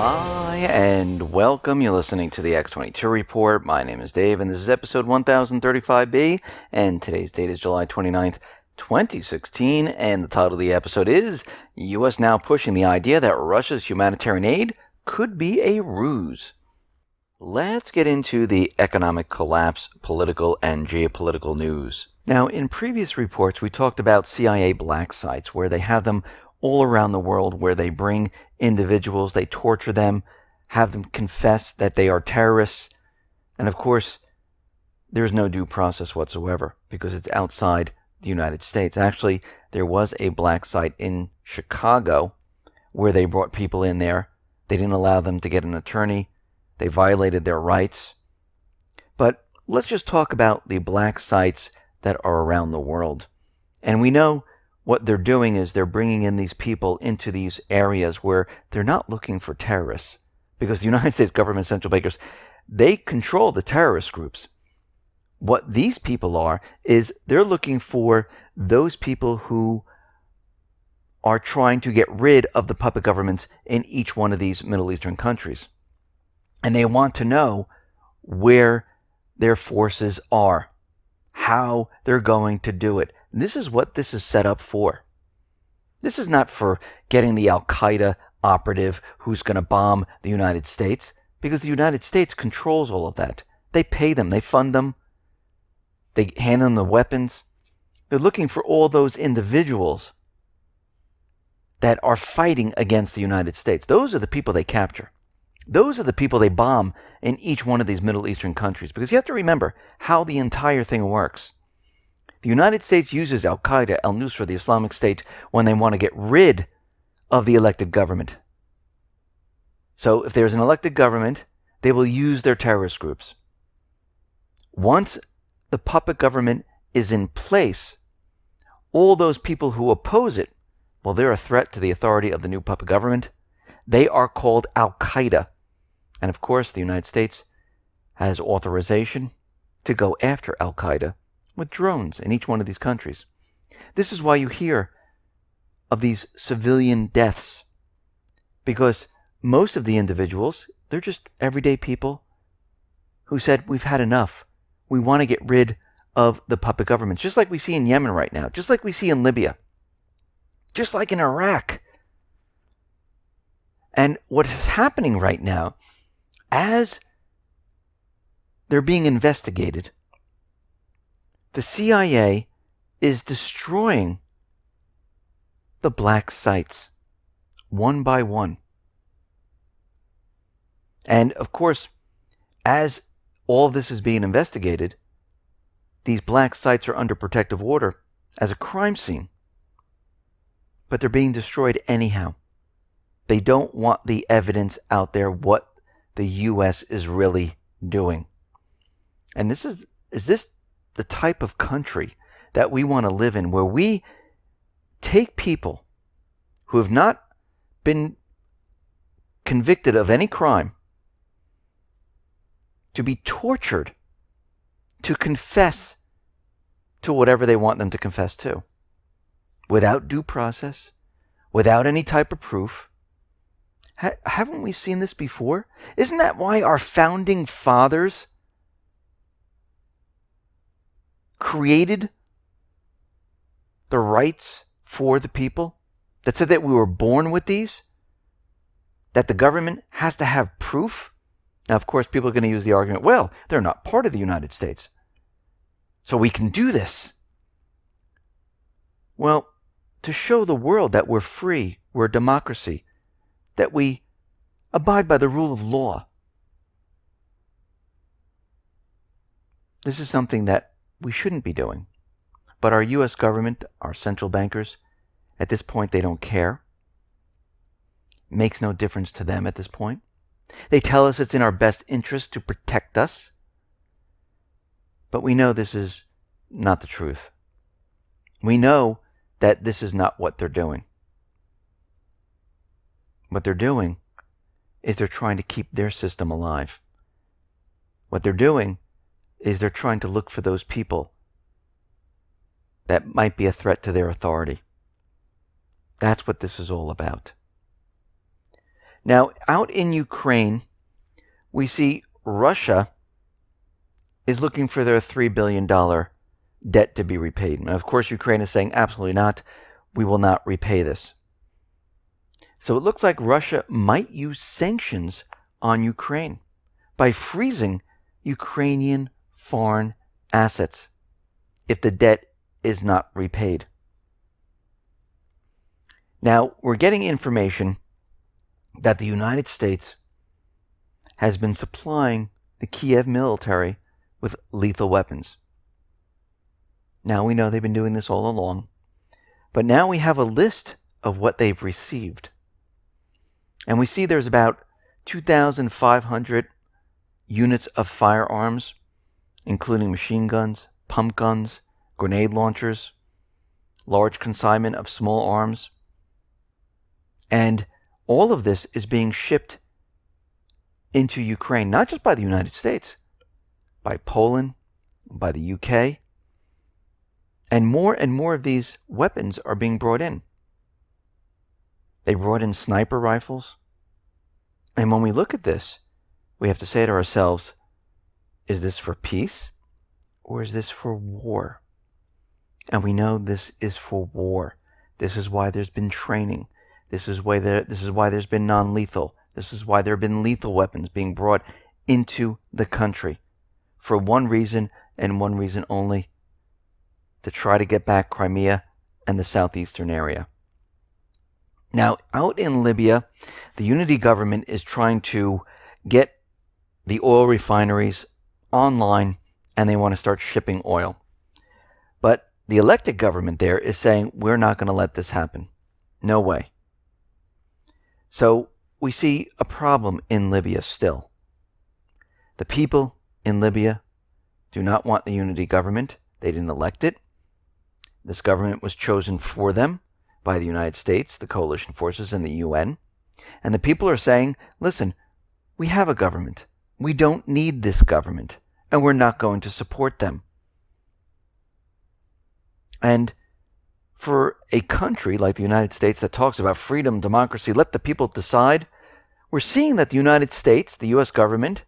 Hi, and welcome. You're listening to the X22 Report. My name is Dave, and this is episode 1035B, and today's date is July 29th, 2016, and the title of the episode is U.S. Now Pushing the Idea That Russia's Humanitarian Aid Could Be a Ruse. Let's get into the economic collapse, political, and geopolitical news. Now, in previous reports, we talked about CIA black sites, where they have them all around the world, where they bring individuals, they torture them, have them confess that they are terrorists, and of course, there's no due process whatsoever because it's outside the United States. Actually, there was a black site in Chicago where they brought people in there. They didn't allow them to get an attorney. They violated their rights. But let's just talk about the black sites that are around the world. And we know what they're doing is they're bringing in these people into these areas where they're not looking for terrorists, because the United States government central bankers, they control the terrorist groups. What these people are is they're looking for those people who are trying to get rid of the puppet governments in each one of these Middle Eastern countries. And they want to know where their forces are, how they're going to do it. This is what this is set up for. This is not for getting the Al-Qaeda operative who's going to bomb the United States, because the United States controls all of that. They pay them, they fund them, they hand them the weapons. They're looking for all those individuals that are fighting against the United States. Those are the people they capture. Those are the people they bomb in each one of these Middle Eastern countries, because you have to remember how the entire thing works. The United States uses Al-Qaeda, al-Nusra, the Islamic State, when they want to get rid of the elected government. So if there's an elected government, they will use their terrorist groups. Once the puppet government is in place, all those people who oppose it, well, they're a threat to the authority of the new puppet government. They are called Al-Qaeda. And of course, the United States has authorization to go after Al-Qaeda with drones in each one of these countries. This is why you hear of these civilian deaths, because most of the individuals, they're just everyday people who said, we've had enough. We want to get rid of the puppet governments, just like we see in Yemen right now, just like we see in Libya, just like in Iraq. And what is happening right now, as they're being investigated, the CIA is destroying the black sites one by one. And of course, as all this is being investigated, these black sites are under protective order as a crime scene. But they're being destroyed anyhow. They don't want the evidence out there what the U.S. is really doing. And is this the type of country that we want to live in, where we take people who have not been convicted of any crime to be tortured to confess to whatever they want them to confess to, without due process, without any type of proof? Haven't we seen this before? Isn't that why our founding fathers created the rights for the people, that said that we were born with these, that the government has to have proof? Now, of course, people are going to use the argument, well, they're not part of the United States, so we can do this. Well, to show the world that we're free, we're a democracy, that we abide by the rule of law. This is something that we shouldn't be doing. But our U.S. government, our central bankers, at this point, they don't care. It makes no difference to them at this point. They tell us it's in our best interest to protect us. But we know this is not the truth. We know that this is not what they're doing. What they're doing is they're trying to keep their system alive. What they're doing is they're trying to look for those people that might be a threat to their authority. That's what this is all about. Now, out in Ukraine, we see Russia is looking for their $3 billion debt to be repaid. And of course, Ukraine is saying, absolutely not. We will not repay this. So it looks like Russia might use sanctions on Ukraine by freezing Ukrainian foreign assets if the debt is not repaid. Now, we're getting information that the United States has been supplying the Kiev military with lethal weapons. Now, we know they've been doing this all along, but now we have a list of what they've received. And we see there's about 2,500 units of firearms, including machine guns, pump guns, grenade launchers, large consignment of small arms. And all of this is being shipped into Ukraine, not just by the United States, by Poland, by the UK. And more of these weapons are being brought in. They brought in sniper rifles. And when we look at this, we have to say to ourselves, is this for peace or is this for war? And we know this is for war. This is why there's been training. This is why there's been non-lethal. This is why there have been lethal weapons being brought into the country for one reason and one reason only: to try to get back Crimea and the southeastern area. Now, out in Libya, the unity government is trying to get the oil refineries online, and they want to start shipping oil. But the elected government there is saying, we're not going to let this happen. No way. So we see a problem in Libya still. The people in Libya do not want the unity government. They didn't elect it. This government was chosen for them by the United States, the coalition forces, and the UN. And the people are saying, listen, we have a government. We don't need this government, and we're not going to support them. And for a country like the United States that talks about freedom, democracy, let the people decide, we're seeing that the United States, the U.S. government,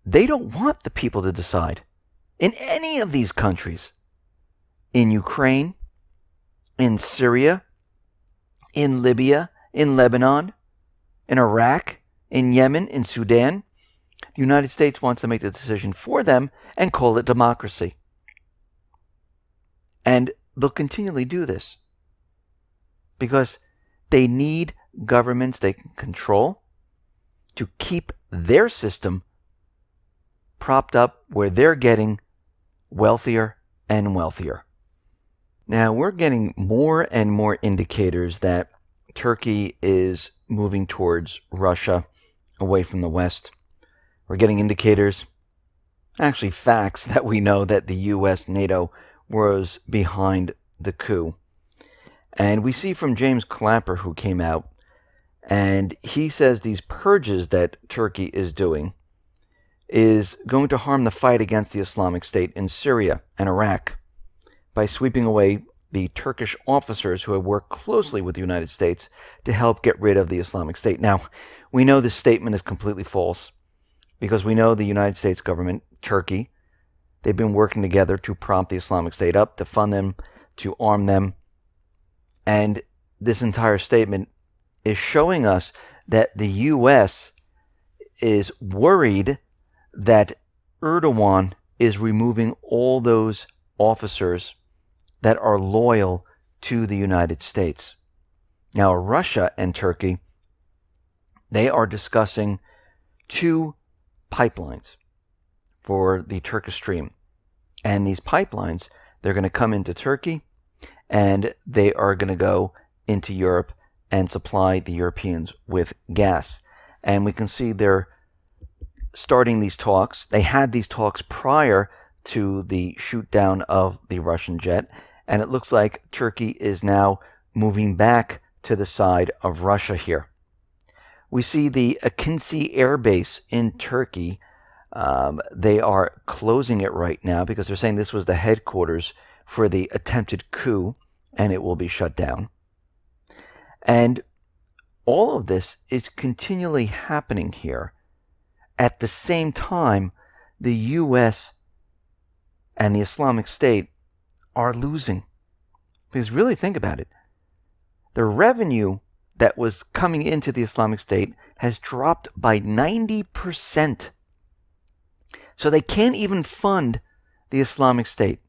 they don't want the people to decide in any of these countries. In Ukraine, in Syria, in Libya, in Lebanon, in Iraq, in Yemen, in Sudan, the United States wants to make the decision for them and call it democracy. And they'll continually do this because they need governments they can control to keep their system propped up where they're getting wealthier and wealthier. Now, we're getting more and more indicators that Turkey is moving towards Russia, away from the West. We're getting indicators, actually facts, that we know that the U.S. NATO was behind the coup. And we see from James Clapper, who came out, and he says these purges that Turkey is doing is going to harm the fight against the Islamic State in Syria and Iraq by sweeping away the Turkish officers who have worked closely with the United States to help get rid of the Islamic State. Now, we know this statement is completely false because we know the United States government, Turkey, they've been working together to prop the Islamic State up, to fund them, to arm them. And this entire statement is showing us that the U.S. is worried that Erdogan is removing all those officers that are loyal to the United States. Now, Russia and Turkey, they are discussing 2 pipelines for the Turkish Stream. And these pipelines, they're going to come into Turkey, and they are going to go into Europe and supply the Europeans with gas. And we can see they're starting these talks. They had these talks prior to the shoot down of the Russian jet, and it looks like Turkey is now moving back to the side of Russia here. We see the Akinci Air Base in Turkey. They are closing it right now because they're saying this was the headquarters for the attempted coup, and it will be shut down. And all of this is continually happening here. At the same time, the U.S. and the Islamic State are losing. Because really think about it. The revenue that was coming into the Islamic State has dropped by 90%. So they can't even fund the Islamic State.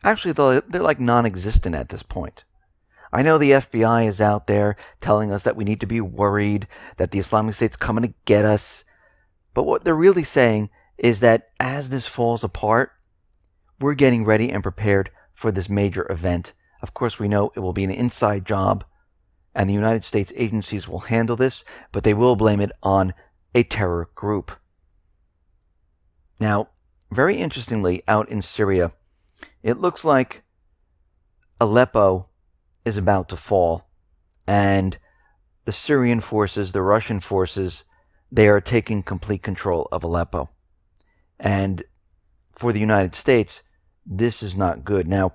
Actually, they're like non-existent at this point. I know the FBI is out there telling us that we need to be worried, that the Islamic State's coming to get us. But what they're really saying is that as this falls apart, we're getting ready and prepared for this major event. Of course, we know it will be an inside job, and the United States agencies will handle this, but they will blame it on a terror group. Now, very interestingly, out in Syria, it looks like Aleppo is about to fall, and the Syrian forces, the Russian forces, they are taking complete control of Aleppo. And for the United States, this is not good. Now,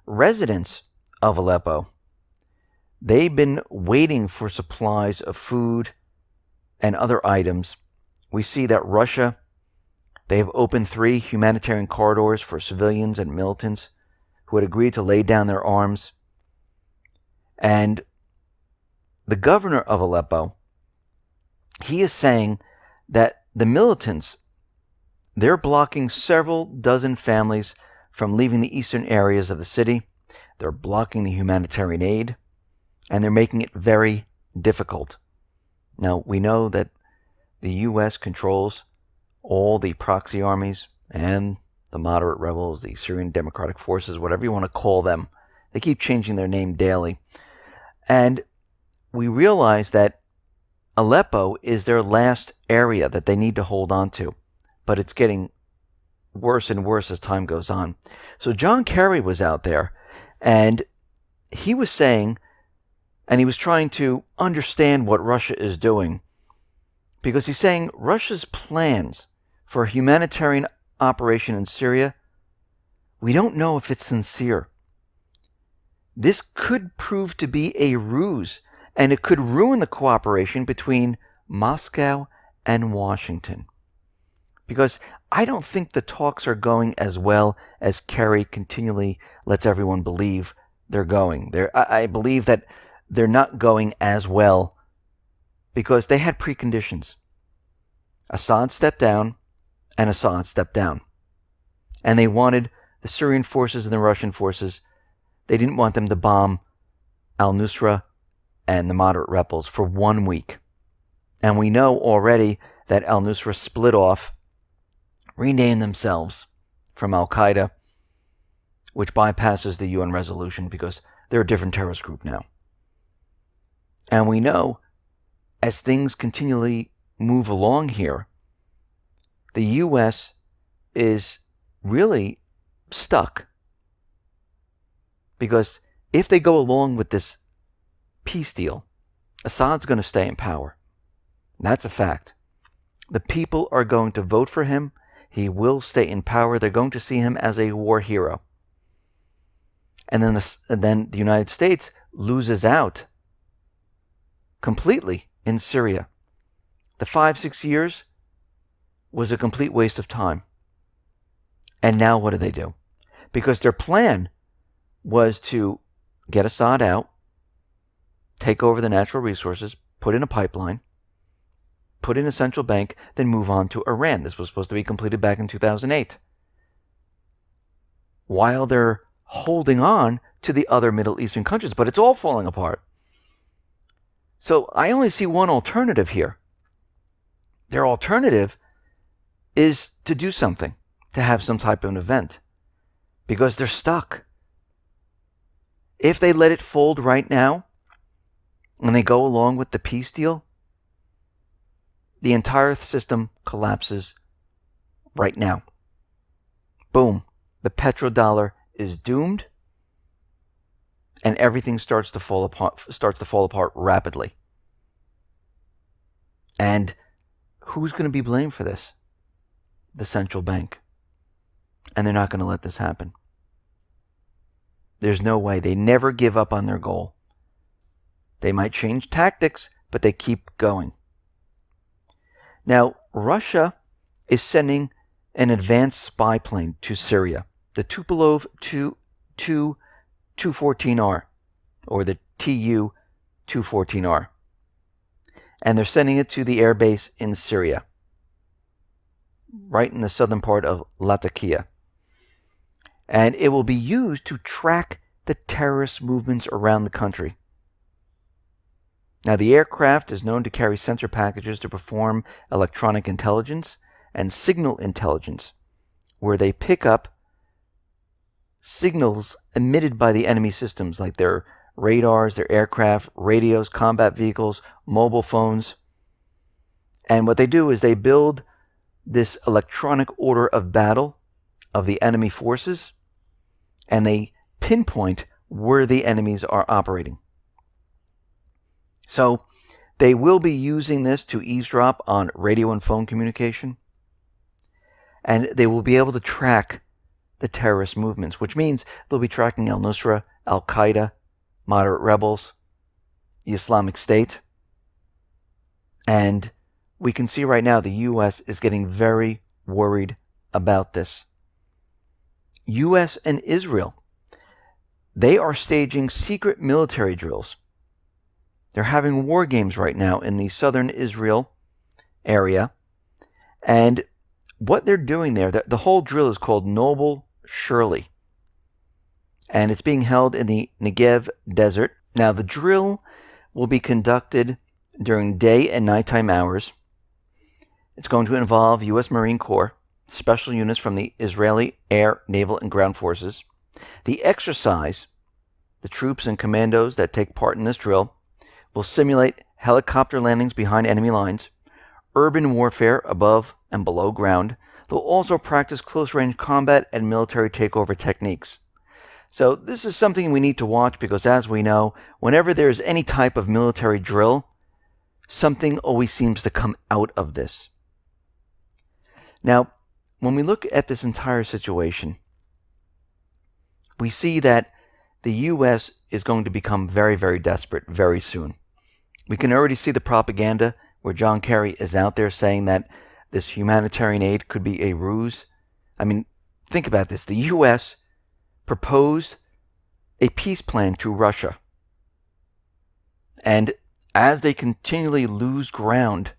residents of Aleppo, they've been waiting for supplies of food and other items. We see that Russia, they have opened 3 humanitarian corridors for civilians and militants who had agreed to lay down their arms. And the governor of Aleppo, he is saying that the militants, they're blocking several dozen families from leaving the eastern areas of the city. They're blocking the humanitarian aid, and they're making it very difficult. Now, we know that the U.S. controls all the proxy armies and the moderate rebels, the Syrian Democratic Forces, whatever you want to call them. They keep changing their name daily. And we realize that Aleppo is their last area that they need to hold on to. But it's getting worse and worse as time goes on. So John Kerry was out there, and he was saying, and he was trying to understand what Russia is doing, because he's saying Russia's plans for a humanitarian operation in Syria, we don't know if it's sincere. This could prove to be a ruse, and it could ruin the cooperation between Moscow and Washington. Because I don't think the talks are going as well as Kerry continually lets everyone believe they're going. I believe that they're not going as well because they had preconditions. Assad stepped down, and Assad stepped down. And they wanted the Syrian forces and the Russian forces, they didn't want them to bomb al-Nusra and the moderate rebels for 1 week. And we know already that al-Nusra split off, renamed themselves from Al-Qaeda, which bypasses the UN resolution because they're a different terrorist group now. And we know, as things continually move along here, the U.S. is really stuck. Because if they go along with this peace deal, Assad's going to stay in power. That's a fact. The people are going to vote for him. He will stay in power. They're going to see him as a war hero. And then the United States loses out completely in Syria. The 5-6 years was a complete waste of time. And now what do? Because their plan was to get Assad out, take over the natural resources, put in a pipeline, put in a central bank, then move on to Iran. This was supposed to be completed back in 2008. While they're holding on to the other Middle Eastern countries, but it's all falling apart. So I only see one alternative here. Their alternative is to do something, to have some type of an event, because they're stuck. If they let it fold right now, and they go along with the peace deal, the entire system collapses right now. Boom. The petrodollar is doomed, and everything starts to fall apart rapidly. And who's going to be blamed for this? The central bank. And they're not going to let this happen. There's no way. They never give up on their goal. They might change tactics, but they keep going. Now, Russia is sending an advanced spy plane to Syria, the Tupolev Tu-214R, or the Tu-214R. And they're sending it to the air base in Syria, right in the southern part of Latakia. And it will be used to track the terrorist movements around the country. Now, the aircraft is known to carry sensor packages to perform electronic intelligence and signal intelligence, where they pick up signals emitted by the enemy systems, like their radars, their aircraft, radios, combat vehicles, mobile phones. And what they do is they build this electronic order of battle of the enemy forces, and they pinpoint where the enemies are operating. So they will be using this to eavesdrop on radio and phone communication, and they will be able to track the terrorist movements, which means they'll be tracking al-Nusra, al-Qaeda, moderate rebels, the Islamic State. And we can see right now the U.S. is getting very worried about this. U.S. and Israel, they are staging secret military drills. They're having war games right now in the southern Israel area. And what they're doing there, the whole drill is called Noble Shirley. And it's being held in the Negev desert. Now, the drill will be conducted during day and nighttime hours. It's going to involve U.S. Marine Corps, special units from the Israeli air, naval, and ground forces. The exercise, the troops and commandos that take part in this drill, will simulate helicopter landings behind enemy lines, urban warfare above and below ground. They'll also practice close-range combat and military takeover techniques. So this is something we need to watch because, as we know, whenever there's any type of military drill, something always seems to come out of this. Now, when we look at this entire situation, we see that the U.S. is going to become very, very desperate very soon. We can already see the propaganda where John Kerry is out there saying that this humanitarian aid could be a ruse. I mean, think about this. The U.S. proposed a peace plan to Russia. And as they continually lose ground,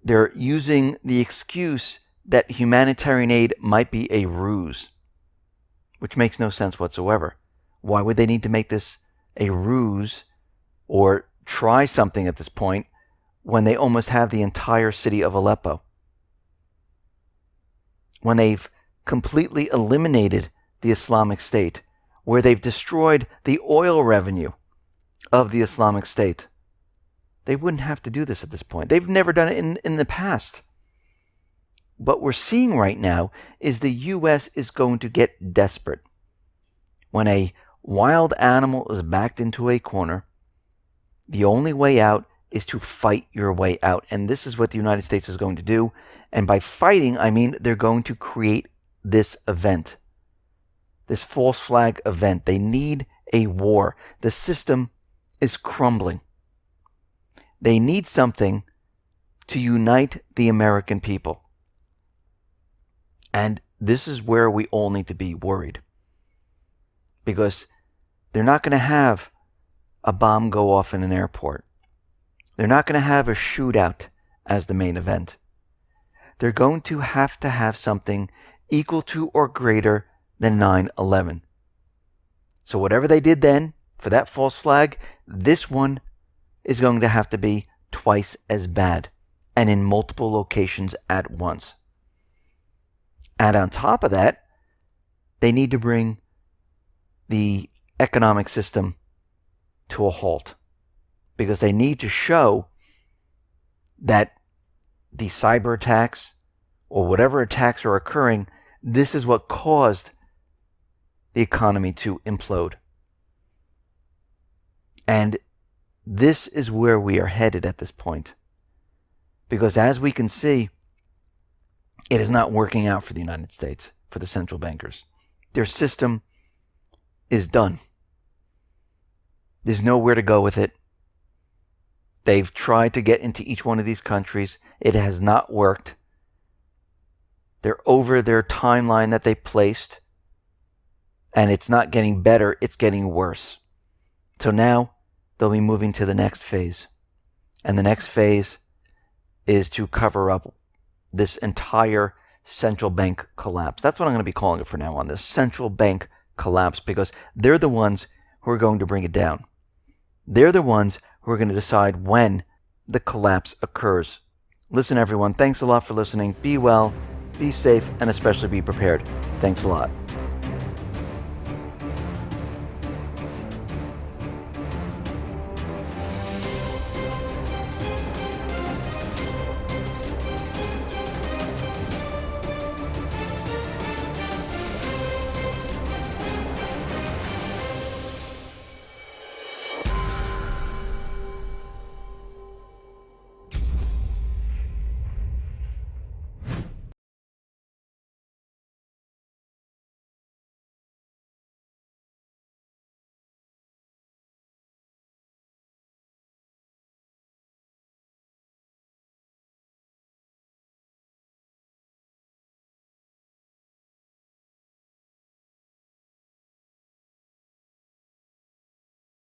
they're using the excuse that humanitarian aid might be a ruse, which makes no sense whatsoever. Why would they need to make this a ruse or try something at this point when they almost have the entire city of Aleppo? When they've completely eliminated the Islamic State, where they've destroyed the oil revenue of the Islamic State. They wouldn't have to do this at this point. They've never done it in the past. What we're seeing right now is the U.S. is going to get desperate. When a wild animal is backed into a corner, the only way out is to fight your way out. And this is what the United States is going to do. And by fighting, I mean they're going to create this event, this false flag event. They need a war. The system is crumbling. They need something to unite the American people. And this is where we all need to be worried. Because they're not going to have a bomb go off in an airport. They're not going to have a shootout as the main event. They're going to have something equal to or greater than 9/11. So whatever they did then for that false flag, this one is going to have to be twice as bad and in multiple locations at once. And on top of that, they need to bring the economic system to a halt, because they need to show that the cyber attacks or whatever attacks are occurring, this is what caused the economy to implode. And this is where we are headed at this point. Because as we can see, it is not working out for the United States, for the central bankers. Their system is done. There's nowhere to go with it. They've tried to get into each one of these countries. It has not worked. They're over their timeline that they placed. And it's not getting better, it's getting worse. So now they'll be moving to the next phase. And the next phase is to cover up this entire central bank collapse. That's what I'm going to be calling it from now on, this central bank collapse, because they're the ones who are going to bring it down. They're the ones who are going to decide when the collapse occurs. Listen, everyone, thanks a lot for listening. Be well, be safe, and especially be prepared. Thanks a lot.